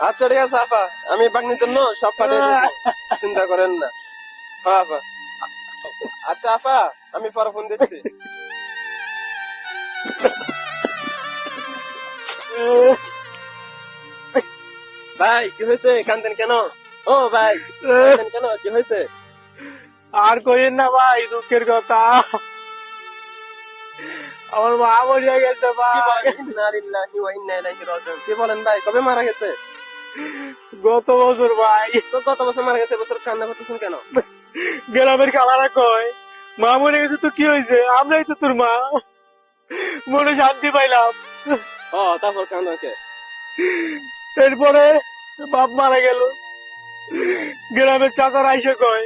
আচ্ছা ঠিক আছে আপা, আমি বাগনির জন্য সব পাঠিয়ে দেবো, চিন্তা করেন না। হ্যাঁ আপা। আচ্ছা আপা, আমি পরে ফোন দিচ্ছি। ভাই কি হয়েছে, কান্দেন কেন? ও ভাই কান্দেন কেন, কি হয়েছে? আর কইেন না ভাই, দুঃখের কথা। আমার মা মরিয়া গেছে কি ভাই। বলেন? ইন্না লিল্লাহি ওয়া ইন্না ইলাইহি রাজিউন। কি বলেন ভাই, কবে মারা গেছে? গত বছর ভাই। তো গত বছর মারা গেছে, বছর কান্না করতেছেন কেন? গ্রামের খালারা কয় মা মরে গেছে, তো কি হয়েছে, আমরাই তো তোর মা। মনে শান্তি পাইলাম। ও তারপর কান্দেন কে? এরপরে বাপ মারা গেল। গ্রামের চাচারা আইসে কয়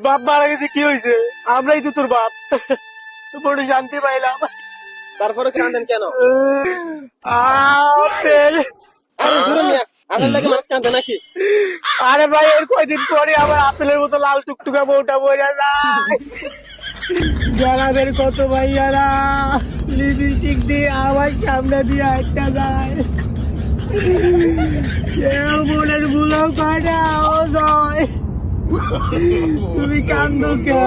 বাপ মারা গেছে, কি হয়েছে, আমরাই তো তোর বাপ। মনে শান্তি পাইলাম। তারপরে কান্দেন কেন? আপেল। আরে দূরে মিয়া, আপনার লাগে মানুষ কান্দে নাকি? আরে ভাই, এর কয়দিন পরে আবার আপেলের মতো লাল টুকটুকা বউটা বইরা যায়। গ্রামের কত ভাইয়ারা লিপস্টিক দিয়ে আমার সামনে দিয়ে একটা যায়। কেউ মনের ভুলও করে না, ও জয়। তুমি কান্দো কে?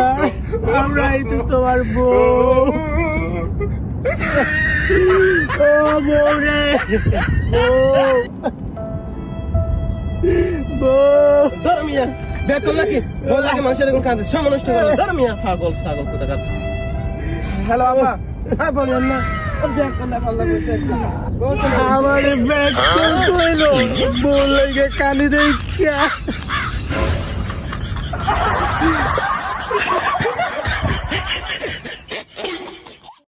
আমরাই তো তোমার বউ। ও বউ রে, বউ, বউ। ধরো মিয়া, ব্যাগ করলা কি? বল লাগে মানুষের এরকম কান্দে, সব মানুষ তো করে। ধরো মিয়া, পাগল ছাগল কোথাকার। হ্যালো আপা, হ্যাঁ বলেন না। ব্যাগ করলা পাল্লা কইছে একটা। আমার ব্যাগ কইলো বউ লাগে কানি দেই।